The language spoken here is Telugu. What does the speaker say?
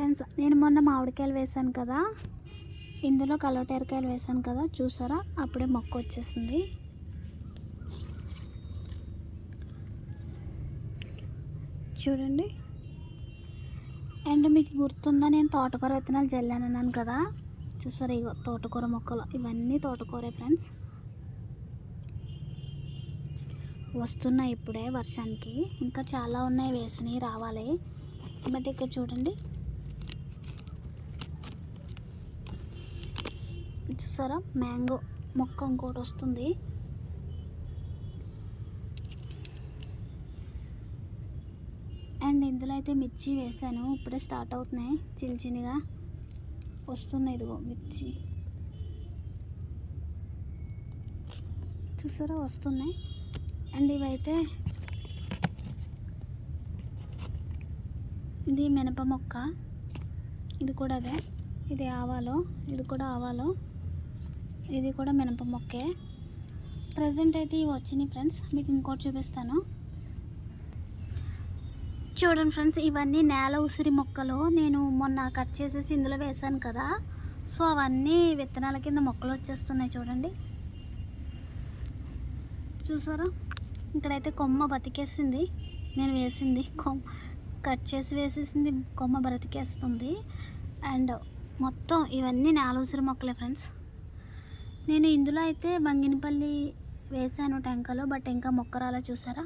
ఫ్రెండ్స్, నేను మొన్న మామిడికాయలు వేసాను కదా, ఇందులో కలవటేరకాయలు వేసాను కదా, చూసారా అప్పుడే మొక్క వచ్చేసింది. చూడండి. అండ్ మీకు గుర్తుందా, నేను తోటకూర విత్తనాలు జల్లాను అన్నాను కదా, చూసారా ఇగో తోటకూర మొక్కలు, ఇవన్నీ తోటకూరే ఫ్రెండ్స్. వస్తున్నాయి ఇప్పుడే వర్షానికి, ఇంకా చాలా ఉన్నాయి వేసినవి రావాలి. బట్ ఇక్కడ చూడండి, చూసారా మ్యాంగో మొక్క ఇంకోటి వస్తుంది. అండ్ ఇందులో అయితే మిర్చి వేసాను, ఇప్పుడే స్టార్ట్ అవుతున్నాయి, చిన్న చిన్నగా వస్తున్నాయి. ఇదిగో మిర్చి చూసారా వస్తున్నాయి. అండ్ ఇవైతే ఇది మినప మొక్క, ఇది కూడా అదే, ఇది ఆవాలో, ఇది కూడా ఆవాలో, ఇది కూడా మినప మొక్కే. ప్రజెంట్ అయితే ఇవి వచ్చినాయి ఫ్రెండ్స్. మీకు ఇంకోటి చూపిస్తాను చూడండి ఫ్రెండ్స్. ఇవన్నీ నేల ఉసిరి మొక్కలు నేను మొన్న కట్ చేసేసి ఇందులో వేసాను కదా, సో అవన్నీ విత్తనాల కింద మొక్కలు వచ్చేస్తున్నాయి చూడండి. చూసారా ఇక్కడైతే కొమ్మ బతికేసింది, నేను వేసింది కొమ్మ కట్ చేసి వేసేసింది, కొమ్మ బ్రతికేస్తుంది. అండ్ మొత్తం ఇవన్నీ నేల ఉసిరి మొక్కలే ఫ్రెండ్స్. నేను ఇందులో అయితే బంగినపల్లి వేసాను టెంకలో, బట్ ఇంకా మొక్క రాలా చూసారా.